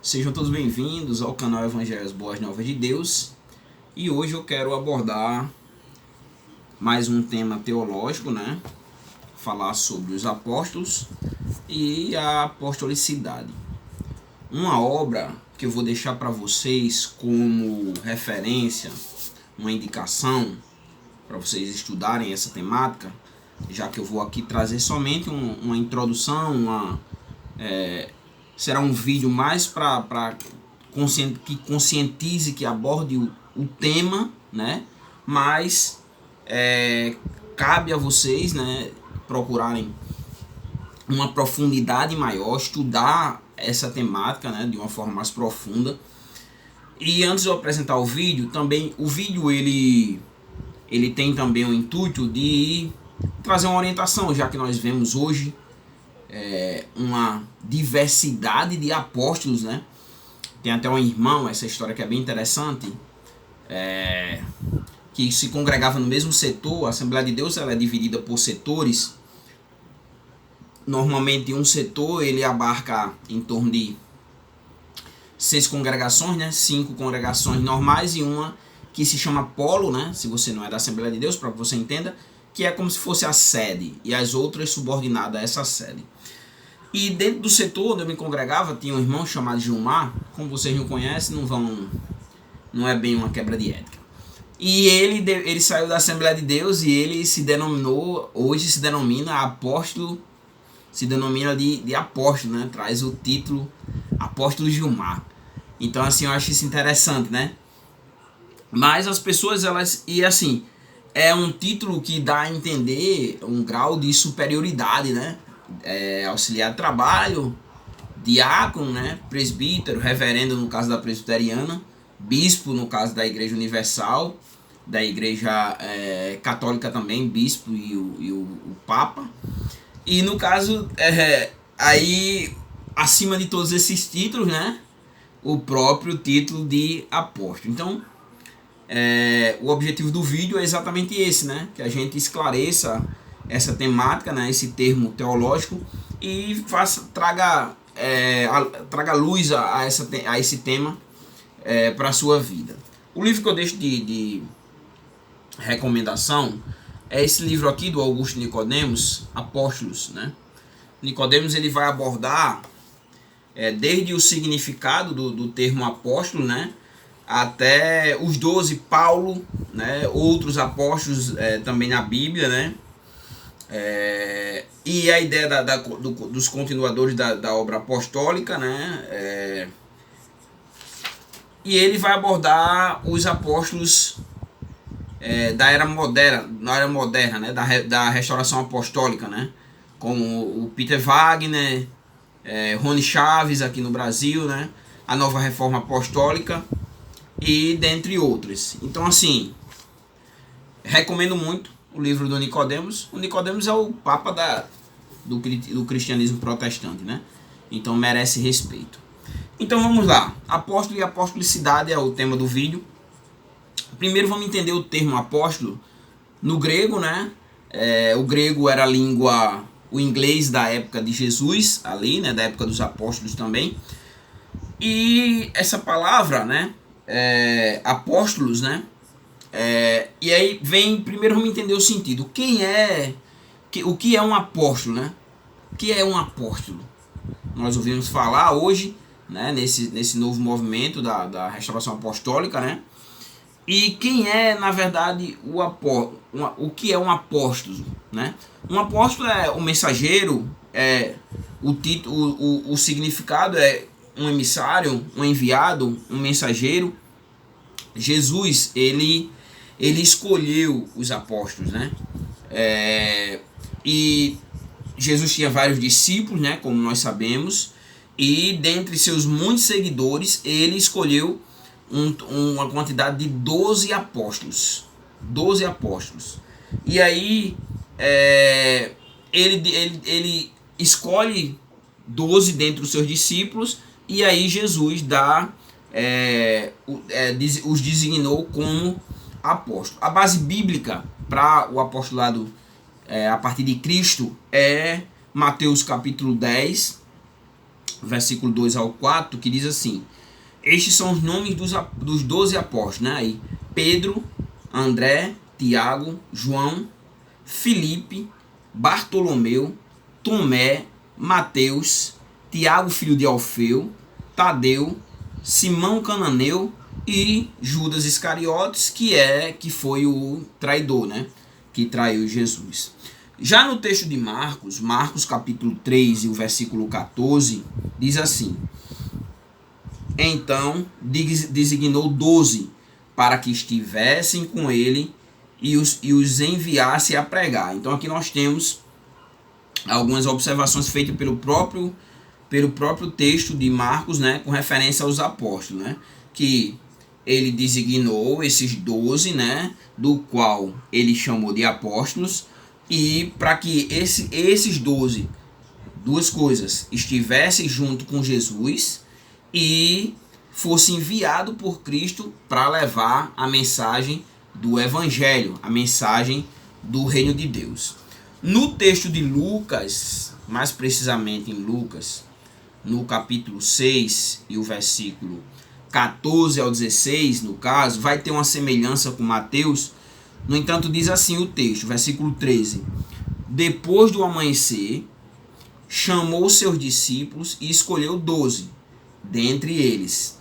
Sejam todos bem-vindos ao canal Evangelhos Boas Novas de Deus. E hoje eu quero abordar mais um tema teológico, né? Falar sobre os apóstolos e a apostolicidade. Uma obra que eu vou deixar para vocês como referência, uma indicação para vocês estudarem essa temática, já que eu vou aqui trazer somente uma introdução, será um vídeo mais para que conscientize, que aborde o tema, né? Mas cabe a vocês, né, procurarem uma profundidade maior, estudar essa temática, né, de uma forma mais profunda. E antes de eu apresentar o vídeo, também o vídeo ele tem também o intuito de trazer uma orientação, já que nós vemos hoje uma diversidade de apóstolos, né? Tem até um irmão, essa história que é bem interessante, que se congregava no mesmo setor. A Assembleia de Deus ela é dividida por setores. Normalmente um setor ele abarca em torno de 6 congregações, né? 5 congregações normais e uma que se chama polo, né? Se você não é da Assembleia de Deus, para que você entenda, que é como se fosse a sede e as outras subordinadas a essa sede. E dentro do setor onde eu me congregava tinha um irmão chamado Gilmar. Como vocês não conhecem, não é bem uma quebra de ética. E ele saiu da Assembleia de Deus e ele hoje se denomina apóstolo, se denomina de apóstolo, né? Traz o título Apóstolo Gilmar. Então assim, eu acho isso interessante, né? Mas as pessoas, é um título que dá a entender um grau de superioridade, né? Auxiliar de trabalho, diácono, né? Presbítero, reverendo no caso da presbiteriana, bispo no caso da Igreja Universal, da Igreja Católica também, bispo e o Papa. E no caso, aí acima de todos esses títulos, né? O próprio título de apóstolo. Então, o objetivo do vídeo é exatamente esse, né? Que a gente esclareça essa temática, né? Esse termo teológico e traga luz a esse tema para a sua vida. O livro que eu deixo de recomendação é esse livro aqui do Augusto Nicodemos, Apóstolos, né? Nicodemos ele vai abordar desde o significado do termo apóstolo, né? Até os 12, Paulo, né? Outros apóstolos também na Bíblia, né? E a ideia dos continuadores da obra apostólica, né? E ele vai abordar os apóstolos da era moderna, né? Da restauração apostólica, né? Como o Peter Wagner, Rony Chaves aqui no Brasil, né? A Nova Reforma Apostólica e dentre outros. Então assim, recomendo muito o livro do Nicodemos. O Nicodemos é o papa do cristianismo protestante, né? Então merece respeito. Então vamos lá. Apóstolo e apostolicidade é o tema do vídeo. Primeiro vamos entender o termo apóstolo no grego, né? O grego era a língua, o inglês da época de Jesus, ali, né? Da época dos apóstolos também. E essa palavra, né? Apóstolos, né? E aí primeiro vamos entender o sentido. O que é um apóstolo, né? O que é um apóstolo? Nós ouvimos falar hoje, né? Nesse novo movimento da restauração apostólica, né? E quem é, na verdade, o que é um apóstolo, né? Um apóstolo é um mensageiro, o significado é um emissário, um enviado, um mensageiro. Jesus, ele escolheu os apóstolos, né? E Jesus tinha vários discípulos, né? Como nós sabemos. E dentre seus muitos seguidores, ele escolheu uma quantidade de 12 apóstolos. 12 apóstolos. E aí, ele escolhe 12 dentre os seus discípulos. E aí Jesus os designou como apóstolo. A base bíblica para o apostolado a partir de Cristo é Mateus capítulo 10, versículo 2 ao 4, que diz assim: estes são os nomes dos 12 apóstolos, né? Aí, Pedro, André, Tiago, João, Filipe, Bartolomeu, Tomé, Mateus, Tiago, filho de Alfeu, Tadeu, Simão Cananeu e Judas Iscariotes, que foi o traidor, né? Que traiu Jesus. Já no texto de Marcos capítulo 3 e o versículo 14, diz assim: então designou 12 para que estivessem com ele e os enviasse a pregar. Então aqui nós temos algumas observações feitas pelo próprio texto de Marcos, né, com referência aos apóstolos, né, que ele designou esses 12, né, do qual ele chamou de apóstolos, e para que esses 12, duas coisas, estivessem junto com Jesus e fosse enviado por Cristo para levar a mensagem do Evangelho, a mensagem do reino de Deus. No texto de Lucas, mais precisamente em Lucas, no capítulo 6 e o versículo 14 ao 16, no caso, vai ter uma semelhança com Mateus. No entanto, diz assim o texto, versículo 13: depois do amanhecer, chamou seus discípulos e escolheu 12, dentre eles,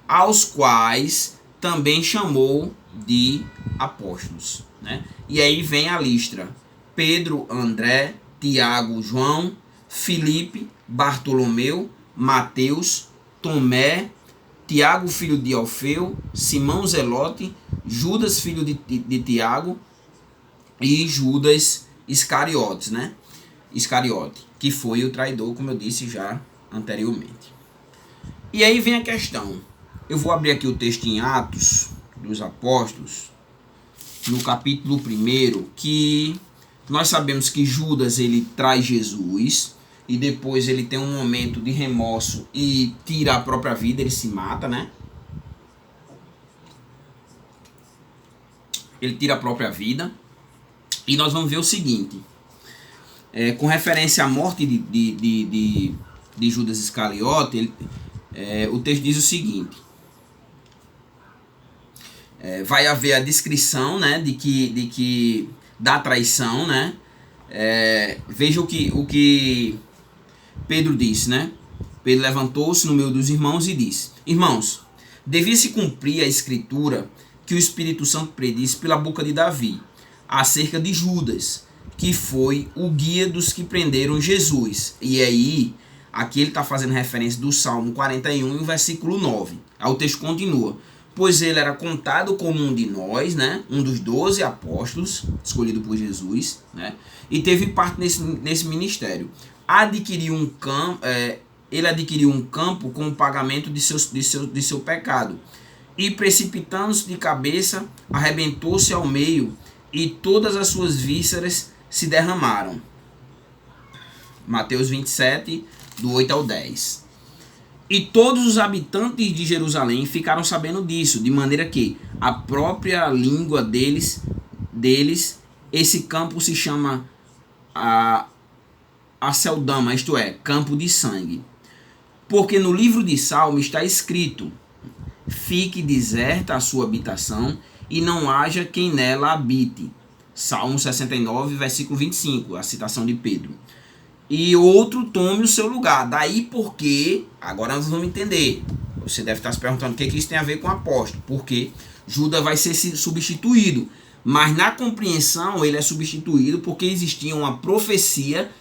aos quais também chamou de apóstolos, né? E aí vem a lista: Pedro, André, Tiago, João, Filipe, Bartolomeu, Mateus, Tomé, Tiago, filho de Alfeu, Simão Zelote, Judas, filho de Tiago, e Judas Iscariotes, né? Iscariote, que foi o traidor, como eu disse já anteriormente. E aí vem a questão. Eu vou abrir aqui o texto em Atos dos Apóstolos, no capítulo 1, que nós sabemos que Judas ele traz Jesus e depois ele tem um momento de remorso e tira a própria vida, ele se mata, né? Ele tira a própria vida. E nós vamos ver o seguinte, com referência à morte de Judas Iscariote, o texto diz o seguinte: vai haver a descrição, né, de que da traição, né? Veja o que Pedro disse, né? Pedro levantou-se no meio dos irmãos e disse: irmãos, devia se cumprir a escritura que o Espírito Santo predisse pela boca de Davi acerca de Judas, que foi o guia dos que prenderam Jesus. E aí, aqui ele está fazendo referência do Salmo 41 e o versículo 9. Aí o texto continua: pois ele era contado como um de nós, né? Um dos 12 apóstolos, escolhido por Jesus, né? E teve parte nesse ministério. Ele adquiriu um campo com o pagamento de seu pecado. E precipitando-se de cabeça, arrebentou-se ao meio, e todas as suas vísceras se derramaram. Mateus 27, do 8 ao 10. E todos os habitantes de Jerusalém ficaram sabendo disso, de maneira que a própria língua deles esse campo se chama Aceldama, isto é, campo de sangue. Porque no livro de Salmo está escrito: fique deserta a sua habitação e não haja quem nela habite. Salmo 69, versículo 25, a citação de Pedro. E outro tome o seu lugar. Daí porque, agora nós vamos entender. Você deve estar se perguntando o que isso tem a ver com o apóstolo. Porque Judas vai ser substituído. Mas na compreensão ele é substituído porque existia uma profecia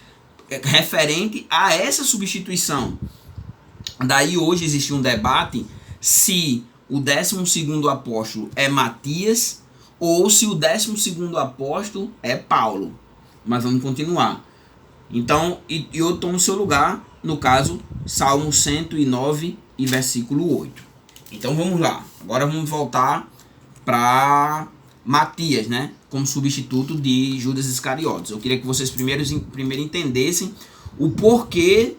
referente a essa substituição. Daí hoje existe um debate se o 12º apóstolo é Matias ou se o 12º apóstolo é Paulo. Mas vamos continuar. Então, eu tomo o seu lugar, no caso, Salmo 109 e versículo 8. Então vamos lá. Agora vamos voltar para Matias, né? Como substituto de Judas Iscariotes. Eu queria que vocês primeiro entendessem o porquê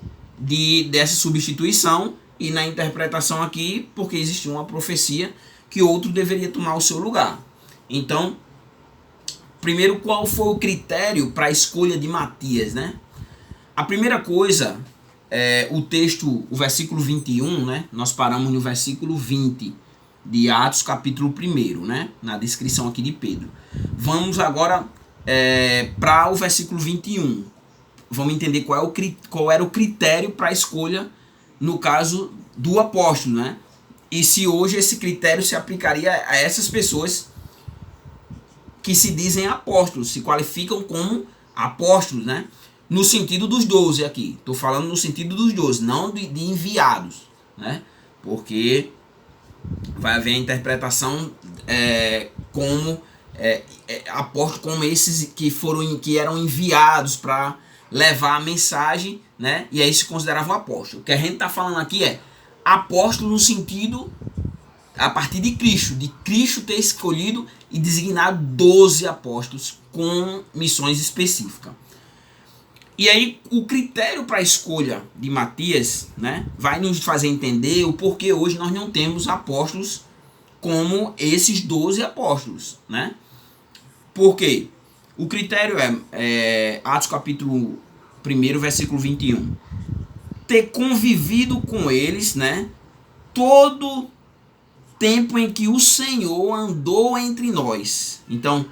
dessa substituição e na interpretação aqui, porque existia uma profecia que outro deveria tomar o seu lugar. Então, primeiro, qual foi o critério para a escolha de Matias, né? A primeira coisa o texto, o versículo 21, né? Nós paramos no versículo 20 de Atos, capítulo 1, né? Na descrição aqui de Pedro. Vamos agora para o versículo 21. Vamos entender qual era o critério para a escolha, no caso do apóstolo, né? E se hoje esse critério se aplicaria a essas pessoas que se dizem apóstolos, se qualificam como apóstolos, né? No sentido dos 12 aqui. Estou falando no sentido dos 12, não de enviados, né? Porque vai haver a interpretação como apóstolos, como esses que eram enviados para levar a mensagem, né? E aí se consideravam apóstolos. O que a gente está falando aqui é apóstolo no sentido a partir de Cristo ter escolhido e designado 12 apóstolos com missões específicas. E aí o critério para a escolha de Matias, né, vai nos fazer entender o porquê hoje nós não temos apóstolos como esses 12 apóstolos, né? Por quê? O critério é Atos capítulo 1, versículo 21. Ter convivido com eles, né, todo tempo em que o Senhor andou entre nós. Então,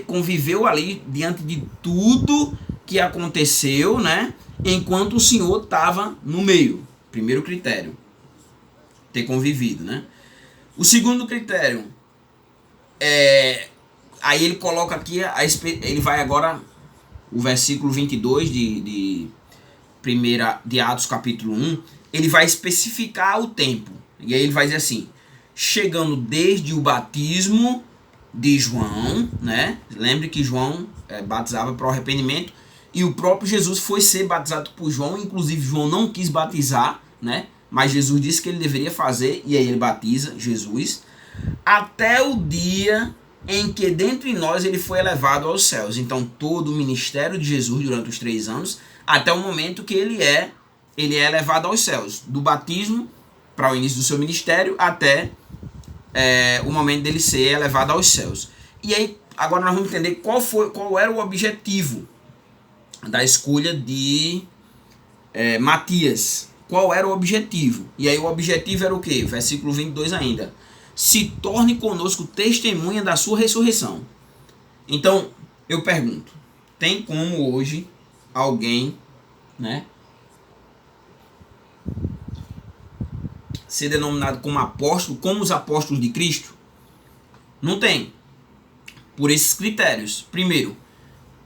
conviveu ali diante de tudo que aconteceu, né, enquanto o Senhor estava no meio. Primeiro critério, ter convivido, né? O segundo critério aí ele coloca aqui, ele vai agora, o versículo 22 de Atos capítulo 1, ele vai especificar o tempo. E aí ele vai dizer assim, chegando desde o batismo de João, né? Lembre que João batizava para o arrependimento, e o próprio Jesus foi ser batizado por João, inclusive João não quis batizar, né? Mas Jesus disse que ele deveria fazer, e aí ele batiza Jesus, até o dia em que dentre nós ele foi elevado aos céus. Então todo o ministério de Jesus durante os 3 anos, até o momento que ele é elevado aos céus, do batismo para o início do seu ministério até o momento dele ser elevado aos céus. E aí agora nós vamos entender qual era o objetivo da escolha de Matias. Qual era o objetivo? E aí o objetivo era o quê? Versículo 22 ainda. Se torne conosco testemunha da sua ressurreição. Então, eu pergunto, tem como hoje alguém, né, ser denominado como apóstolo, como os apóstolos de Cristo? Não tem. Por esses critérios. Primeiro,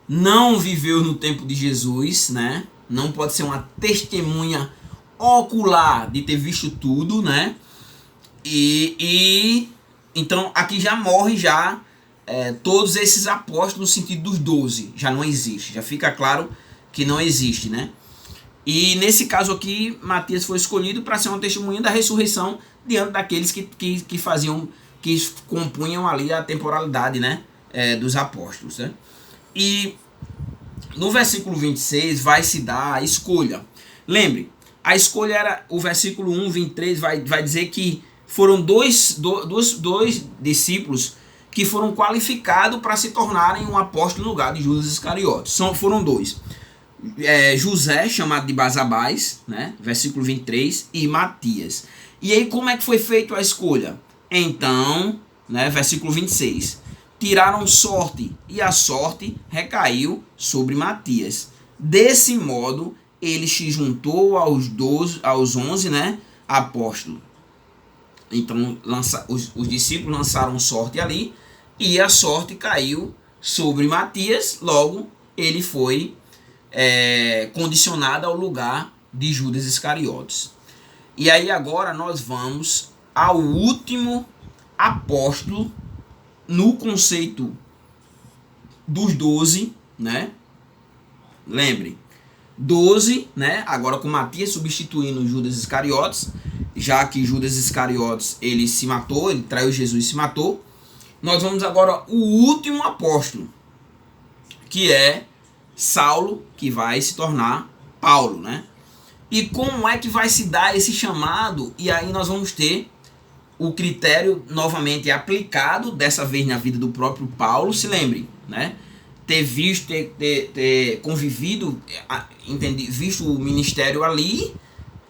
não viveu no tempo de Jesus, né? Não pode ser uma testemunha ocular de ter visto tudo, né? E então aqui já morre todos esses apóstolos no sentido dos 12. Já não existe. Já fica claro que não existe, né? E nesse caso aqui, Matias foi escolhido para ser uma testemunha da ressurreição diante daqueles que compunham ali a temporalidade, né, dos apóstolos, né? E no versículo 26 vai se dar a escolha. Lembre, a escolha era, o versículo 1, 23 vai dizer que foram dois discípulos que foram qualificados para se tornarem um apóstolo no lugar de Judas Iscariotes. Foram 2. José, chamado de Basabás, né? Versículo 23, e Matias. E aí como é que foi feita a escolha? Então, né, versículo 26, tiraram sorte, e a sorte recaiu sobre Matias. Desse modo, ele se juntou aos 11, né, apóstolos. Então, os discípulos lançaram sorte ali, e a sorte caiu sobre Matias, logo ele foi condicionado ao lugar de Judas Iscariotes. E aí agora nós vamos ao último apóstolo no conceito dos 12, né? Lembre, 12, né? Agora com Matias substituindo Judas Iscariotes, já que Judas Iscariotes ele se matou, ele traiu Jesus e se matou. Nós vamos agora o último apóstolo, que é Saulo, que vai se tornar Paulo, né? E como é que vai se dar esse chamado? E aí nós vamos ter o critério novamente aplicado, dessa vez na vida do próprio Paulo. Se lembre, né? ter visto, ter convivido, visto o ministério ali,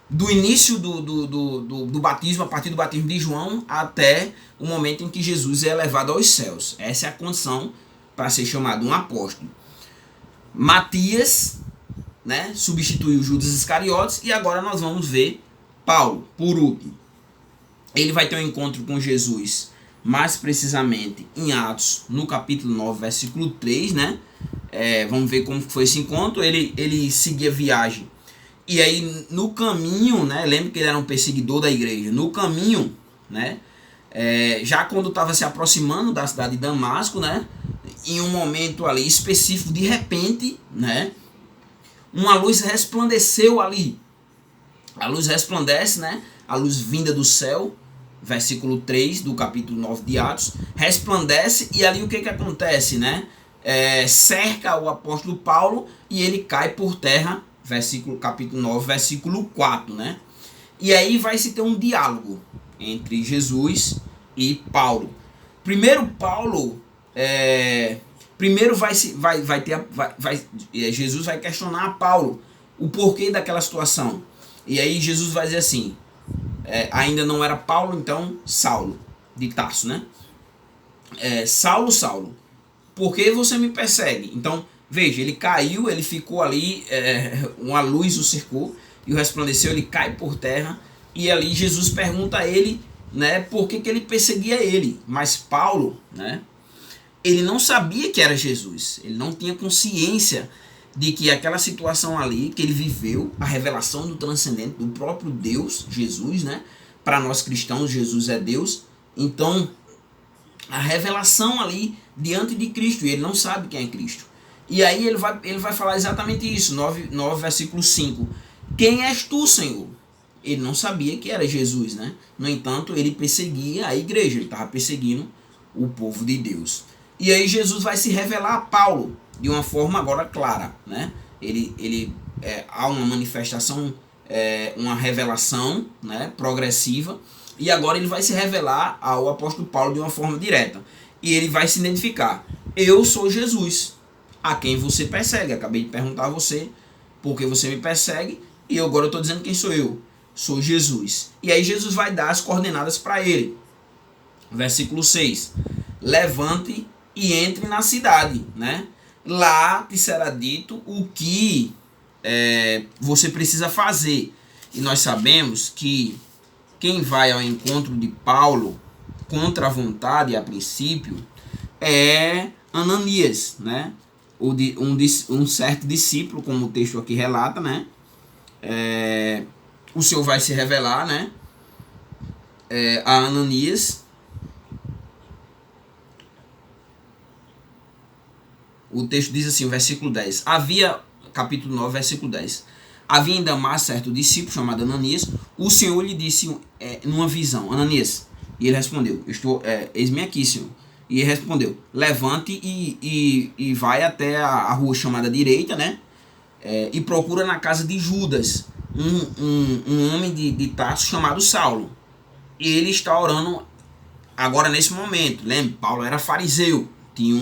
do início do batismo, a partir do batismo de João, até o momento em que Jesus é levado aos céus. Essa é a condição para ser chamado um apóstolo. Matias, né, substituiu Judas Iscariotes, e agora nós vamos ver Paulo, por último. Ele vai ter um encontro com Jesus, mais precisamente em Atos, no capítulo 9, versículo 3, né? Vamos ver como foi esse encontro. Ele seguia viagem, e aí no caminho, né? Lembra que ele era um perseguidor da igreja. No caminho, né? Já quando estava se aproximando da cidade de Damasco, né? Em um momento ali específico, de repente, né? Uma luz resplandeceu ali. A luz resplandece, né? A luz vinda do céu, versículo 3 do capítulo 9 de Atos, resplandece, e ali o que acontece, né? Cerca o apóstolo Paulo e ele cai por terra, capítulo 9, versículo 4, né? E aí vai se ter um diálogo entre Jesus e Paulo. Primeiro Paulo, Jesus vai questionar a Paulo o porquê daquela situação. E aí Jesus vai dizer assim, ainda não era Paulo, então Saulo, de Tarso, né? Saulo, Saulo, por que você me persegue? Então, veja, ele caiu, ele ficou ali, uma luz o cercou, e o resplandeceu, ele cai por terra, e ali Jesus pergunta a ele, né, por que ele perseguia ele. Mas Paulo, né, ele não sabia que era Jesus, ele não tinha consciência de que aquela situação ali que ele viveu, a revelação do transcendente, do próprio Deus, Jesus, né? Para nós cristãos, Jesus é Deus. Então, a revelação ali diante de Cristo, e ele não sabe quem é Cristo. E aí ele vai falar exatamente isso, 9 versículo 5. Quem és tu, Senhor? Ele não sabia que era Jesus, né? No entanto, ele perseguia a igreja, ele estava perseguindo o povo de Deus. E aí Jesus vai se revelar a Paulo de uma forma agora clara, né? Há uma manifestação, uma revelação, né, progressiva, e agora ele vai se revelar ao apóstolo Paulo de uma forma direta. E ele vai se identificar. Eu sou Jesus, a quem você persegue. Acabei de perguntar a você por que você me persegue, e agora eu estou dizendo quem sou eu. Sou Jesus. E aí Jesus vai dar as coordenadas para ele. Versículo 6. Levante e entre na cidade, né? Lá te será dito o que você precisa fazer. E nós sabemos que quem vai ao encontro de Paulo contra a vontade, a princípio, é Ananias, né? Um certo discípulo, como o texto aqui relata, né? O Senhor vai se revelar, né? A Ananias. O texto diz assim, o versículo 10. Capítulo 9, versículo 10. Havia em Damasco certo discípulo chamado Ananias. O Senhor lhe disse numa visão, Ananias. E ele respondeu, eis-me aqui, Senhor. E ele respondeu, levante e vai até a rua chamada direita, né? E procura na casa de Judas, um homem de Tarso chamado Saulo. E ele está orando agora nesse momento. Lembre, Paulo era fariseu, tinha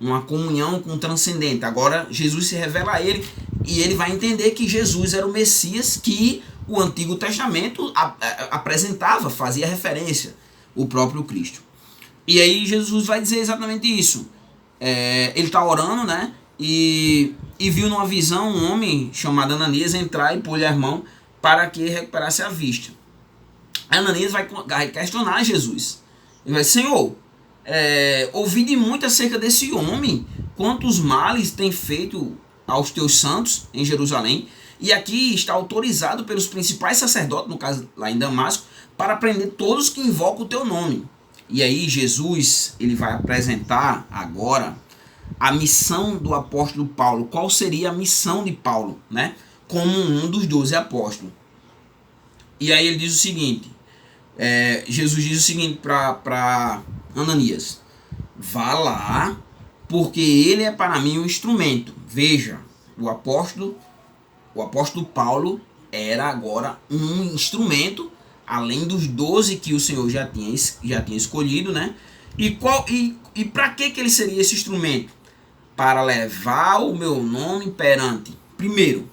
uma comunhão com o transcendente. Agora Jesus se revela a ele, e ele vai entender que Jesus era o Messias que o Antigo Testamento apresentava, fazia referência, o próprio Cristo. E aí Jesus vai dizer exatamente isso. Ele está orando, né? E viu numa visão um homem chamado Ananias entrar e pôr-lhe as mãos para que recuperasse a vista. Ananias vai questionar Jesus. Ele vai dizer, Senhor, ouvi de muito acerca desse homem, quantos males tem feito aos teus santos em Jerusalém, e aqui está autorizado pelos principais sacerdotes, no caso lá em Damasco, para prender todos que invocam o teu nome. E aí Jesus, ele vai apresentar agora a missão do apóstolo Paulo. Qual seria a missão de Paulo, né? Como um dos 12 apóstolos. E aí ele diz o seguinte, Jesus diz o seguinte para Ananias, vá lá, porque ele é para mim um instrumento. Veja, o apóstolo Paulo era agora um instrumento, além dos 12 que o Senhor já tinha escolhido, né? E para que ele seria esse instrumento? para levar o meu nome perante, primeiro,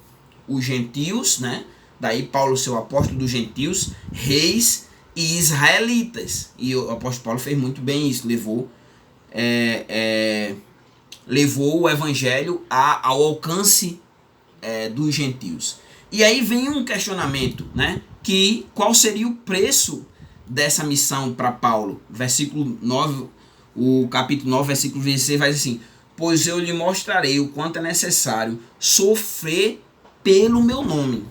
os gentios, né? Daí Paulo, seu apóstolo dos gentios, reis e israelitas. E o apóstolo Paulo fez muito bem isso, levou o evangelho ao alcance dos gentios. E aí vem um questionamento, né? Que qual seria o preço dessa missão para Paulo? Versículo 9, o capítulo 9, versículo 26 vai dizer assim: pois eu lhe mostrarei o quanto é necessário sofrer pelo meu nome,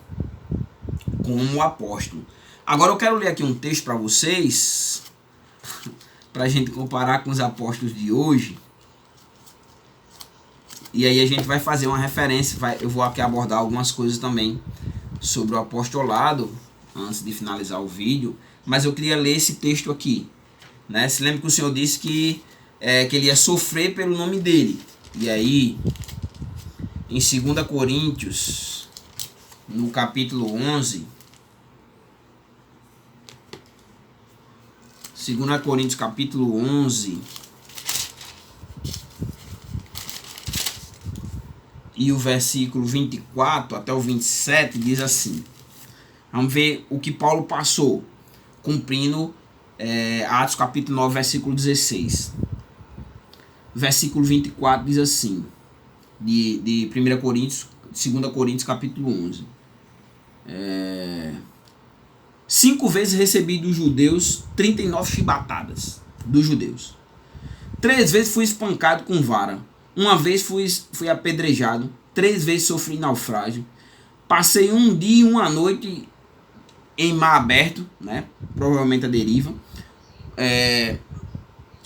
como apóstolo. Agora eu quero ler aqui um texto para vocês, para a gente comparar com os apóstolos de hoje. E aí a gente vai fazer uma referência, eu vou aqui abordar algumas coisas também sobre o apostolado, antes de finalizar o vídeo. Mas eu queria ler esse texto aqui, né? Se lembra que o Senhor disse que ele ia sofrer pelo nome dele. E aí, em 2 Coríntios, no capítulo 11... 2 Coríntios capítulo 11... e o versículo 24 até o 27 diz assim. Vamos ver o que Paulo passou, cumprindo Atos capítulo 9, versículo 16. Versículo 24 diz assim, de 1 Coríntios, 2 Coríntios capítulo 11. 5 vezes recebi dos judeus 39 chibatadas dos judeus. 3 vezes fui espancado com vara. 1 vez fui apedrejado, 3 vezes sofri naufrágio, passei 1 dia e 1 noite em mar aberto, né? Provavelmente a deriva.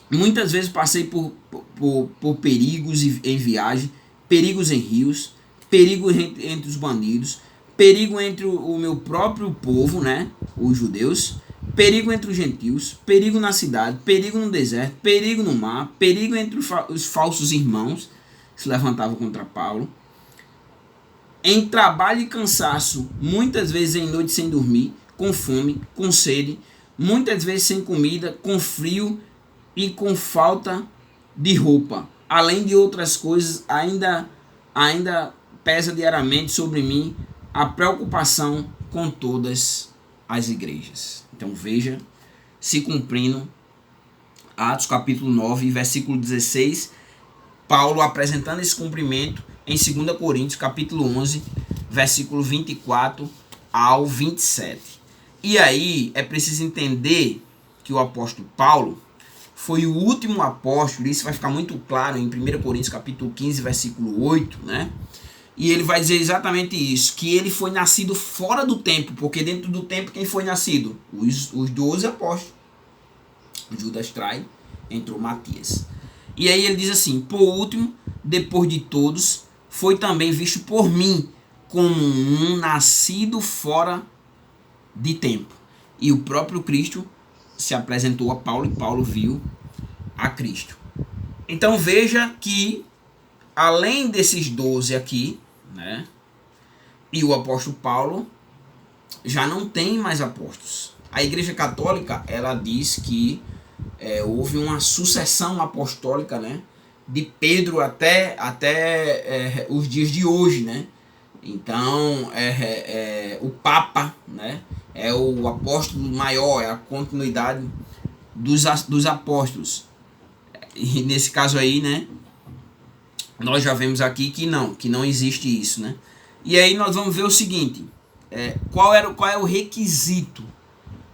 Muitas vezes passei por perigos em viagem, perigos em rios, perigo entre os bandidos, perigo entre o meu próprio povo, né? Os judeus, perigo entre os gentios, perigo na cidade, perigo no deserto, perigo no mar, perigo entre os falsos irmãos que se levantavam contra Paulo, em trabalho e cansaço, muitas vezes em noite sem dormir, com fome, com sede, muitas vezes sem comida, com frio e com falta de roupa. Além de outras coisas, ainda pesa diariamente sobre mim a preocupação com todas as igrejas. Então veja, se cumprindo Atos capítulo 9, versículo 16, Paulo apresentando esse cumprimento em 2 Coríntios capítulo 11, versículo 24 ao 27. E aí é preciso entender que o apóstolo Paulo foi o último apóstolo, isso vai ficar muito claro em 1 Coríntios capítulo 15, versículo 8, né? E ele vai dizer exatamente isso, que ele foi nascido fora do tempo, porque dentro do tempo quem foi nascido? Os 12 apóstolos. Judas trai, entrou Matias. E aí ele diz assim: por último, depois de todos, foi também visto por mim como um nascido fora de tempo. E o próprio Cristo se apresentou a Paulo e Paulo viu a Cristo. Então veja que, além desses 12 aqui, né, e o apóstolo Paulo, já não tem mais apóstolos. A Igreja Católica, ela diz que houve uma sucessão apostólica, né, de Pedro até os dias de hoje, né? Então o Papa, né, é o apóstolo maior, é a continuidade dos apóstolos. E nesse caso aí, né, nós já vemos aqui que não existe isso, né? E aí nós vamos ver o seguinte, qual é o requisito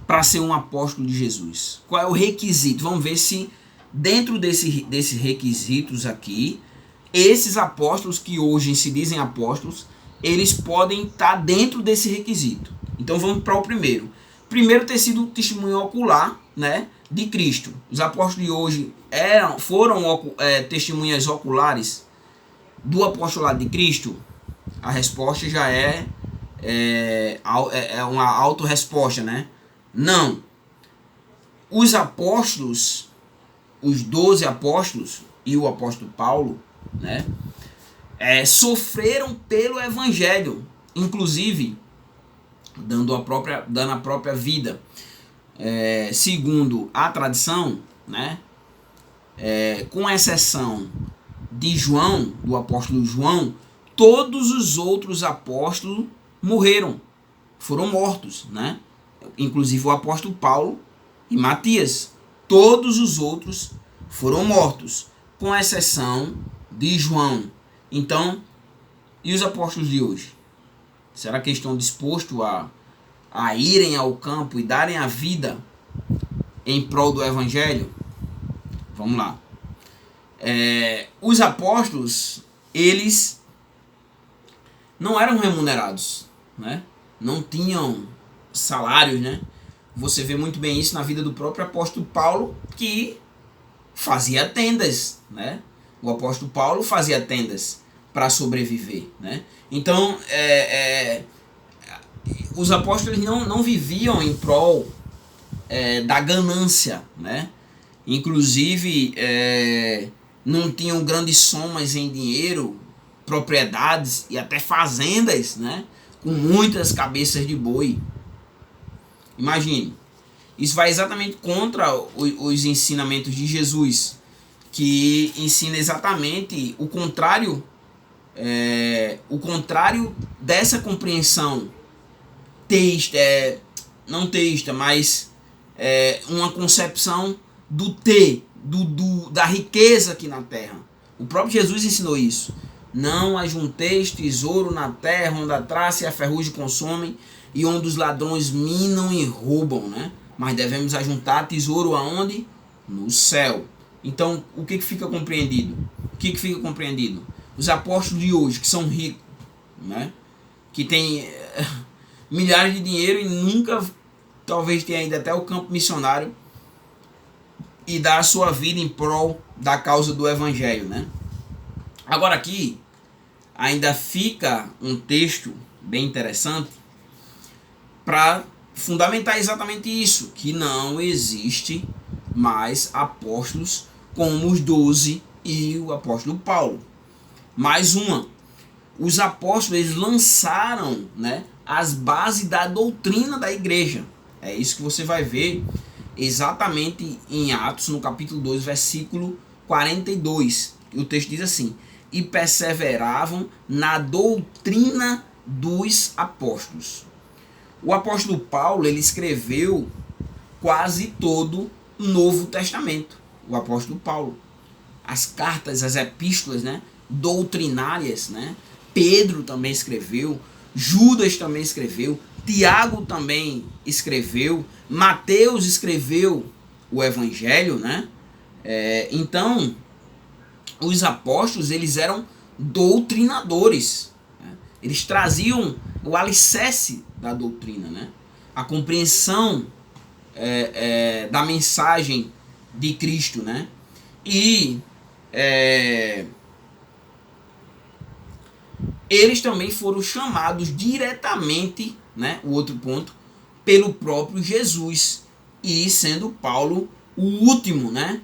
para ser um apóstolo de Jesus? Qual é o requisito? Vamos ver se dentro desses requisitos aqui, esses apóstolos que hoje se dizem apóstolos, eles podem estar dentro desse requisito. Então vamos para o primeiro. Primeiro, ter sido testemunho ocular, né, de Cristo. Os apóstolos de hoje foram testemunhas oculares do apostolado de Cristo? A resposta já é uma autorresposta, né? Não. Os apóstolos, os 12 apóstolos e o apóstolo Paulo, né, sofreram pelo evangelho, inclusive dando a própria vida. Segundo a tradição, né, com exceção de João, do apóstolo João, todos os outros apóstolos morreram, foram mortos, né? Inclusive o apóstolo Paulo e Matias. Todos os outros foram mortos, com exceção de João. Então, e os apóstolos de hoje? Será que estão dispostos a irem ao campo e darem a vida em prol do evangelho? Vamos lá. Os apóstolos, eles não eram remunerados, né? Não tinham salários, né? Você vê muito bem isso na vida do próprio apóstolo Paulo, que fazia tendas, né? O apóstolo Paulo fazia tendas para sobreviver, né? Então, os apóstolos não viviam em prol da ganância, né? Inclusive, não tinham grandes somas em dinheiro, propriedades e até fazendas, né? Com muitas cabeças de boi. Imagine, isso vai exatamente contra os ensinamentos de Jesus, que ensina exatamente o contrário dessa compreensão teísta, não teísta, mas uma concepção do da riqueza aqui na terra. O próprio Jesus ensinou isso. Não ajunteis tesouro na terra, onde a traça e a ferrugem consomem, e onde os ladrões minam e roubam, né? Mas devemos ajuntar tesouro aonde? No céu. Então, o que fica compreendido? Os apóstolos de hoje, que são ricos, né? Que têm milhares de dinheiro e nunca, talvez tenha ido até o campo missionário e dar a sua vida em prol da causa do evangelho, né? Agora aqui, ainda fica um texto bem interessante para fundamentar exatamente isso, que não existe mais apóstolos como os 12 e o apóstolo Paulo. Mais uma, os apóstolos eles lançaram, né, as bases da doutrina da igreja. É isso que você vai ver exatamente em Atos, no capítulo 2, versículo 42. O texto diz assim: e perseveravam na doutrina dos apóstolos. O apóstolo Paulo, ele escreveu quase todo o Novo Testamento. O apóstolo Paulo. As cartas, as epístolas, né, doutrinárias, né? Pedro também escreveu, Judas também escreveu, Tiago também escreveu, Mateus escreveu o Evangelho, né? Então, os apóstolos, eles eram doutrinadores, né? Eles traziam o alicerce da doutrina, né? A compreensão da mensagem de Cristo, né? E eles também foram chamados diretamente, né, o outro ponto, pelo próprio Jesus, e sendo Paulo o último, né,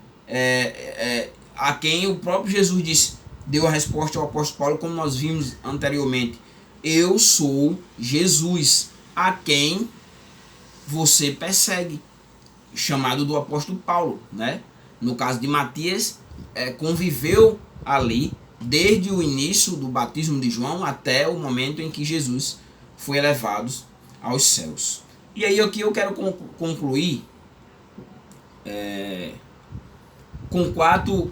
a quem o próprio Jesus disse, deu a resposta ao apóstolo Paulo, como nós vimos anteriormente: eu sou Jesus, a quem você persegue, chamado do apóstolo Paulo, né? No caso de Matias, conviveu ali desde o início do batismo de João até o momento em que Jesus foi elevado aos céus. E aí aqui eu quero concluir com quatro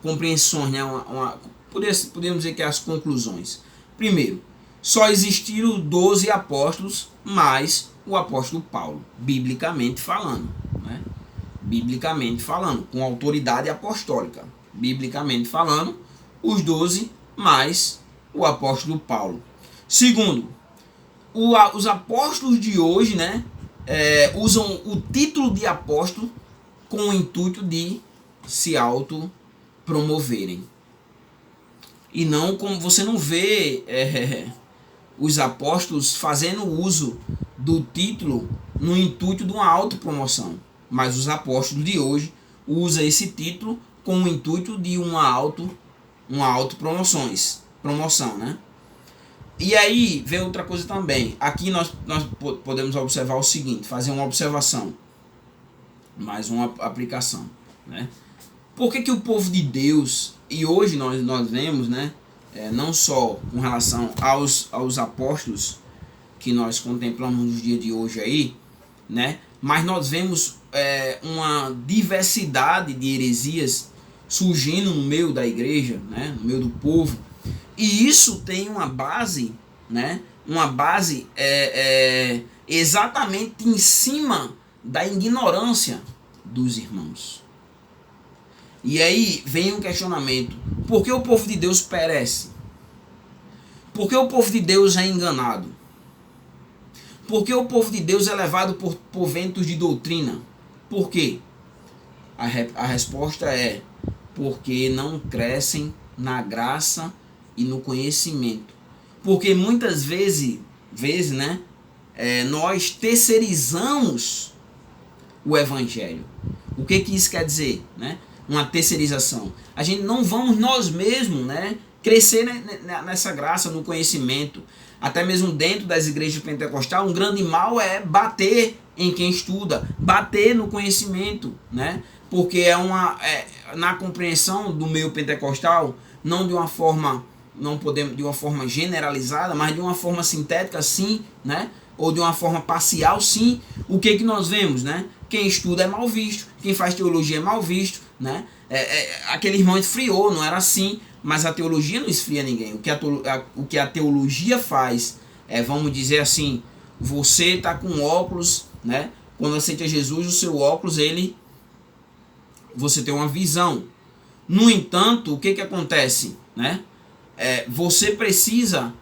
compreensões, né? Podemos dizer que as conclusões. Primeiro, só existiram 12 apóstolos mais o apóstolo Paulo, biblicamente falando, né? Biblicamente falando, com autoridade apostólica. Biblicamente falando, os 12 mais o apóstolo Paulo. Segundo, os apóstolos de hoje, né, usam o título de apóstolo com o intuito de se autopromoverem. E não, como você não vê os apóstolos fazendo uso do título no intuito de uma autopromoção. Mas os apóstolos de hoje usam esse título com o intuito de uma autopromoção, né? E aí vem outra coisa também. Aqui nós podemos observar o seguinte, fazer uma observação, mais uma aplicação, né? Por que que o povo de Deus, e hoje nós vemos, né, não só com relação aos apóstolos que nós contemplamos nos dias de hoje aí, né, mas nós vemos uma diversidade de heresias surgindo no meio da igreja, né, no meio do povo, e isso tem uma base, né, exatamente em cima da ignorância dos irmãos. E aí vem um questionamento: por que o povo de Deus perece? Por que o povo de Deus é enganado? Por que o povo de Deus é levado por ventos de doutrina? Por quê? A resposta é: porque não crescem na graça e no conhecimento. Porque muitas vezes, né, nós terceirizamos o evangelho. O que isso quer dizer, né? Uma terceirização. A gente não vamos nós mesmos, né, crescer nessa graça, no conhecimento. Até mesmo dentro das igrejas pentecostais, um grande mal é bater em quem estuda, bater no conhecimento, né? Porque na compreensão do meio pentecostal, não de uma forma, não podemos de uma forma generalizada, mas de uma forma sintética, sim, né? Ou de uma forma parcial, sim. O que nós vemos, né? Quem estuda é mal visto, quem faz teologia é mal visto, né? Aquele irmão esfriou, não era assim, mas a teologia não esfria ninguém. O que a teologia faz vamos dizer assim, você está com óculos, né? Quando aceita Jesus, o seu óculos, você tem uma visão. No entanto, o que acontece, né? Você precisa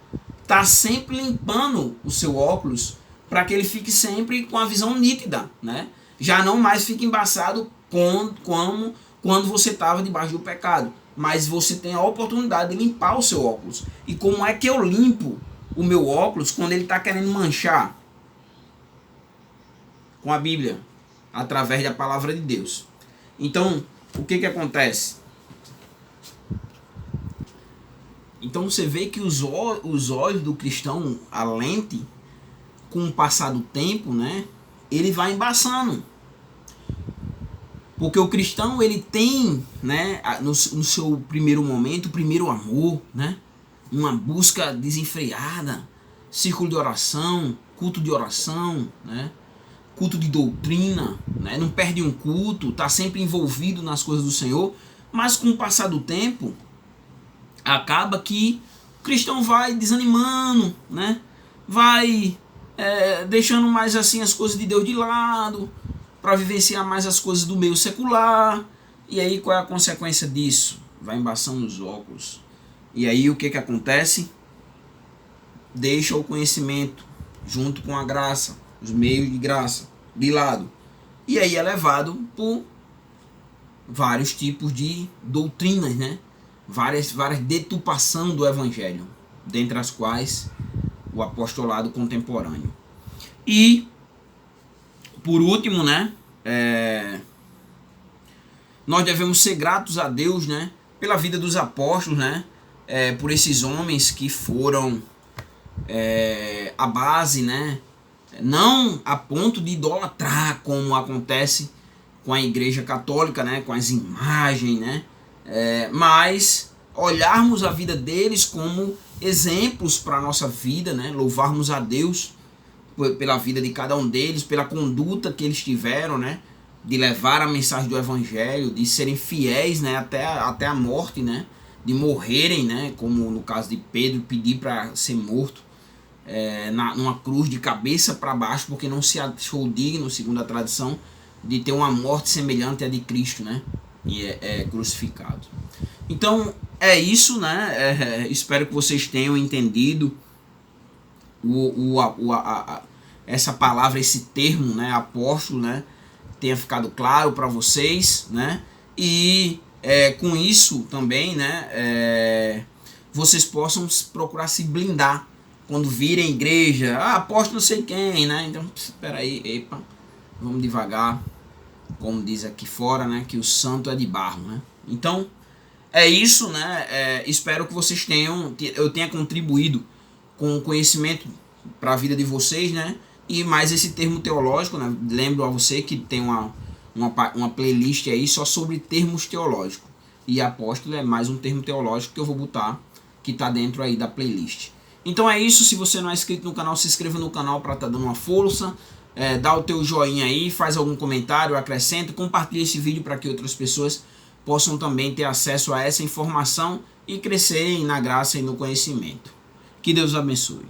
estar sempre limpando o seu óculos para que ele fique sempre com a visão nítida, né? Já não mais fica embaçado como quando você estava debaixo do pecado. Mas você tem a oportunidade de limpar o seu óculos. E como é que eu limpo o meu óculos quando ele está querendo manchar? Com a Bíblia, através da palavra de Deus. Então, o que acontece? Então você vê que os olhos do cristão, a lente, com o passar do tempo, né, ele vai embaçando. Porque o cristão, ele tem, né, no seu primeiro momento, o primeiro amor, né, uma busca desenfreada, círculo de oração, culto de oração, né, culto de doutrina, né, não perde um culto, está sempre envolvido nas coisas do Senhor, mas com o passar do tempo, acaba que o cristão vai desanimando, né, vai deixando mais assim as coisas de Deus de lado, para vivenciar mais as coisas do meio secular. E aí qual é a consequência disso? Vai embaçando os óculos. E aí o que acontece? Deixa o conhecimento junto com a graça, os meios de graça, de lado. E aí é levado por vários tipos de doutrinas, né? Várias deturpações do evangelho, dentre as quais o apostolado contemporâneo. E por último, né, nós devemos ser gratos a Deus, né, pela vida dos apóstolos, né, por esses homens que foram a base, né, não a ponto de idolatrar, como acontece com a Igreja Católica, né, com as imagens, né, mas olharmos a vida deles como exemplos para a nossa vida, né, louvarmos a Deus pela vida de cada um deles, pela conduta que eles tiveram, né, de levar a mensagem do evangelho, de serem fiéis, né, até a morte, né, de morrerem, né, como no caso de Pedro, pedir para ser morto numa cruz de cabeça para baixo, porque não se achou digno, segundo a tradição, de ter uma morte semelhante à de Cristo, né, e é crucificado. Então é isso, né, espero que vocês tenham entendido essa palavra, esse termo, né, apóstolo, né, tenha ficado claro para vocês, né, e com isso também, né, vocês possam procurar se blindar quando virem igreja, apóstolo não sei quem, né, então espera aí, epa, vamos devagar, como diz aqui fora, né, que o santo é de barro, né. Então é isso, né, espero que vocês eu tenha contribuído com o conhecimento para a vida de vocês, né? E mais esse termo teológico, né? Lembro a você que tem uma playlist aí só sobre termos teológicos. E apóstolo é mais um termo teológico que eu vou botar, que está dentro aí da playlist. Então é isso. Se você não é inscrito no canal, se inscreva no canal para estar dando uma força. Dá o teu joinha aí, faz algum comentário, acrescenta, compartilha esse vídeo para que outras pessoas possam também ter acesso a essa informação e crescerem na graça e no conhecimento. Que Deus abençoe.